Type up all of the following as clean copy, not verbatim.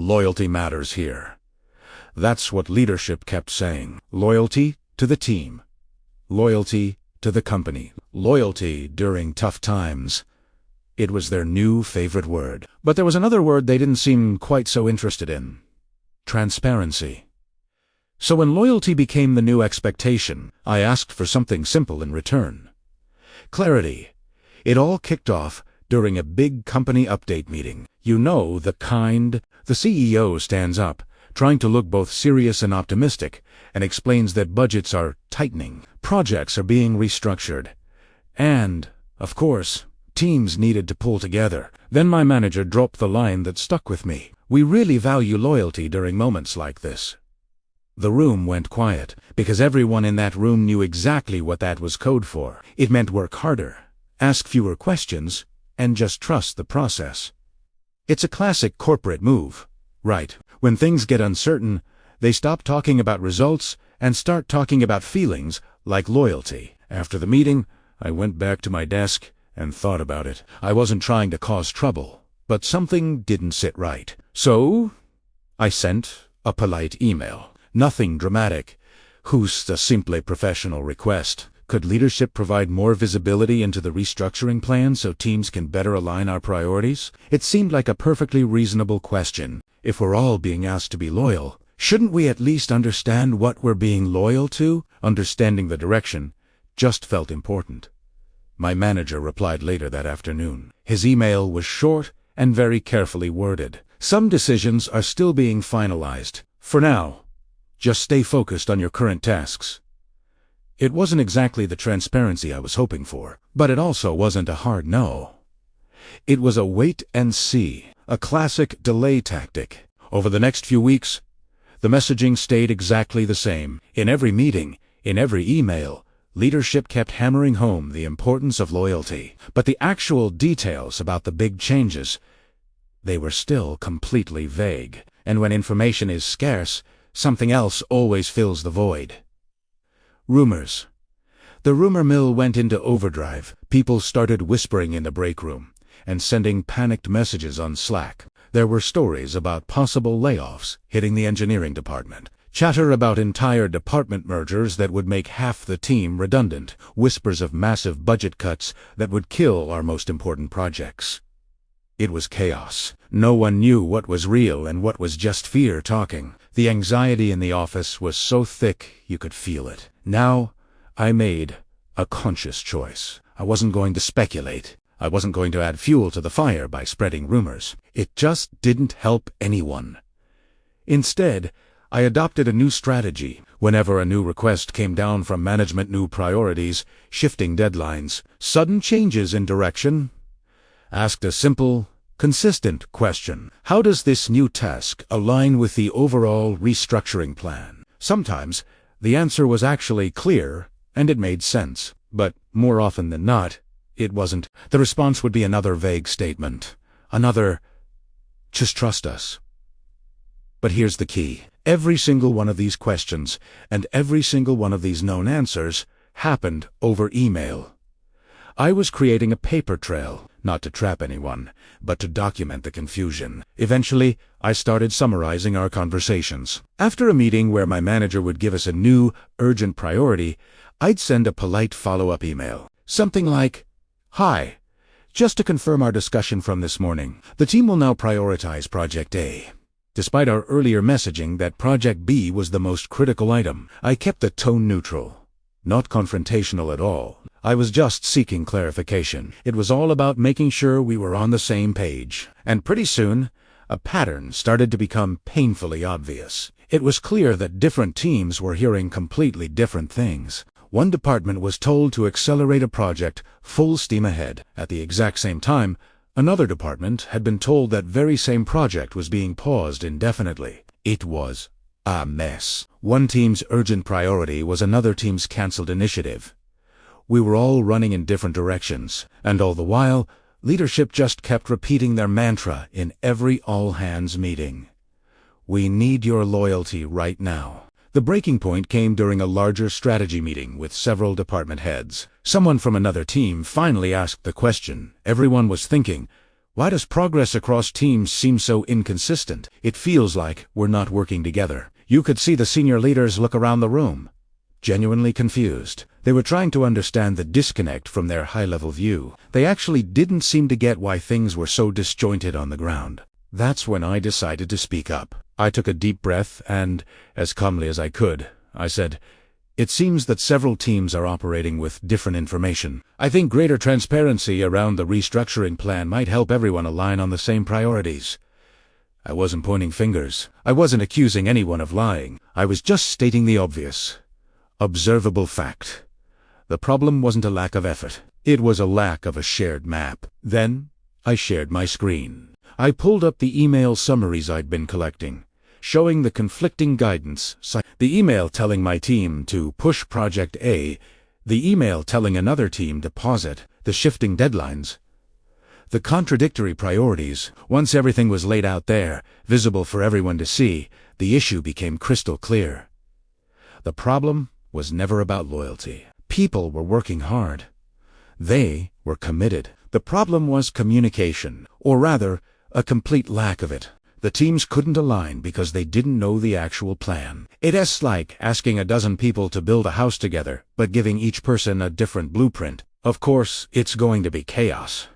Loyalty matters here. That's what leadership kept saying. Loyalty to the team. Loyalty to the company. Loyalty during tough times. It was their new favorite word. But there was another word they didn't seem quite so interested in. Transparency. So when loyalty became the new expectation, I asked for something simple in return. Clarity. It all kicked off during a big company update meeting. You know, the kind. The CEO stands up, trying to look both serious and optimistic, and explains that budgets are tightening, projects are being restructured, and, of course, teams needed to pull together. Then my manager dropped the line that stuck with me. We really value loyalty during moments like this. The room went quiet, because everyone in that room knew exactly what that was code for. It meant work harder, ask fewer questions, and just trust the process. It's a classic corporate move, right? When things get uncertain, they stop talking about results and start talking about feelings like loyalty. After the meeting, I went back to my desk and thought about it. I wasn't trying to cause trouble, but something didn't sit right. So, I sent a polite email. Nothing dramatic. Just a simple professional request. Could leadership provide more visibility into the restructuring plan so teams can better align our priorities? It seemed like a perfectly reasonable question. If we're all being asked to be loyal, shouldn't we at least understand what we're being loyal to? Understanding the direction just felt important. My manager replied later that afternoon. His email was short and very carefully worded. Some decisions are still being finalized. For now, just stay focused on your current tasks. It wasn't exactly the transparency I was hoping for, but it also wasn't a hard no. It was a wait and see, a classic delay tactic. Over the next few weeks, the messaging stayed exactly the same. In every meeting, in every email, leadership kept hammering home the importance of loyalty. But the actual details about the big changes, they were still completely vague. And when information is scarce, something else always fills the void. Rumors. The rumor mill went into overdrive. People started whispering in the break room and sending panicked messages on Slack. There were stories about possible layoffs hitting the engineering department, chatter about entire department mergers that would make half the team redundant, whispers of massive budget cuts that would kill our most important projects. It was chaos. No one knew what was real and what was just fear talking. The anxiety in the office was so thick you could feel it. Now, I made a conscious choice. I wasn't going to speculate. I wasn't going to add fuel to the fire by spreading rumors. It just didn't help anyone. Instead, I adopted a new strategy. Whenever a new request came down from management, new priorities, shifting deadlines, sudden changes in direction, asked a simple, consistent question. How does this new task align with the overall restructuring plan? Sometimes, the answer was actually clear, and it made sense. But more often than not, it wasn't. The response would be another vague statement. Another, just trust us. But here's the key. Every single one of these questions, and every single one of these known answers, happened over email. I was creating a paper trail, not to trap anyone, but to document the confusion. Eventually, I started summarizing our conversations. After a meeting where my manager would give us a new, urgent priority, I'd send a polite follow-up email. Something like, "Hi, just to confirm our discussion from this morning, the team will now prioritize Project A." Despite our earlier messaging that Project B was the most critical item, I kept the tone neutral. Not confrontational at all. I was just seeking clarification. It was all about making sure we were on the same page. And pretty soon, a pattern started to become painfully obvious. It was clear that different teams were hearing completely different things. One department was told to accelerate a project full steam ahead. At the exact same time, another department had been told that very same project was being paused indefinitely. It was a mess. One team's urgent priority was another team's cancelled initiative. We were all running in different directions, and all the while, leadership just kept repeating their mantra in every all-hands meeting. We need your loyalty right now. The breaking point came during a larger strategy meeting with several department heads. Someone from another team finally asked the question everyone was thinking, Why does progress across teams seem so inconsistent? It feels like we're not working together. You could see the senior leaders look around the room, genuinely confused. They were trying to understand the disconnect from their high-level view. They actually didn't seem to get why things were so disjointed on the ground. That's when I decided to speak up. I took a deep breath and, as calmly as I could, I said, "It seems that several teams are operating with different information. I think greater transparency around the restructuring plan might help everyone align on the same priorities." I wasn't pointing fingers. I wasn't accusing anyone of lying. I was just stating the obvious, observable fact. The problem wasn't a lack of effort. It was a lack of a shared map. Then I shared my screen. I pulled up the email summaries I'd been collecting, showing the conflicting guidance. The email telling my team to push Project A, the email telling another team to pause it, the shifting deadlines, the contradictory priorities. Once everything was laid out there, visible for everyone to see, the issue became crystal clear. The problem was never about loyalty. People were working hard. They were committed. The problem was communication, or rather, a complete lack of it. The teams couldn't align because they didn't know the actual plan. It's like asking a dozen people to build a house together, but giving each person a different blueprint. Of course, it's going to be chaos.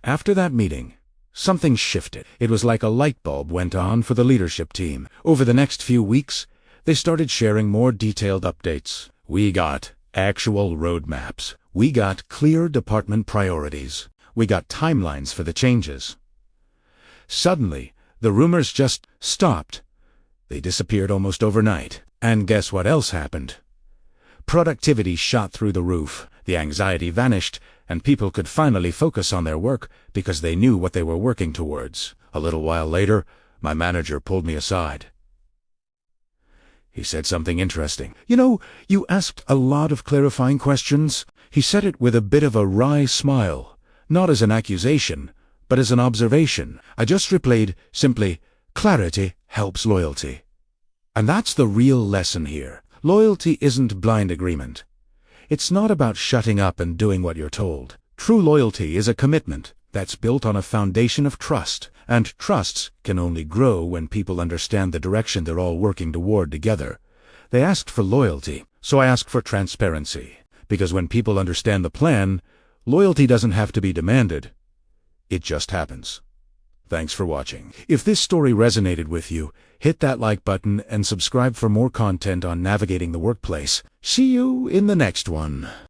After that meeting, something shifted. It was like a light bulb went on for the leadership team. Over the next few weeks, they started sharing more detailed updates. We got actual roadmaps. We got clear department priorities. We got timelines for the changes. Suddenly, the rumors just stopped. They disappeared almost overnight. And guess what else happened? Productivity shot through the roof, the anxiety vanished, and people could finally focus on their work because they knew what they were working towards. A little while later, my manager pulled me aside. He said something interesting. "You know, you asked a lot of clarifying questions." He said it with a bit of a wry smile, not as an accusation, but as an observation. I just replayed simply, "Clarity helps loyalty." And that's the real lesson here. Loyalty isn't blind agreement. It's not about shutting up and doing what you're told. True loyalty is a commitment that's built on a foundation of trust, and trusts can only grow when people understand the direction they're all working toward together. They asked for loyalty, so I asked for transparency. Because when people understand the plan, loyalty doesn't have to be demanded. It just happens. Thanks for watching. If this story resonated with you, hit that like button and subscribe for more content on navigating the workplace. See you in the next one.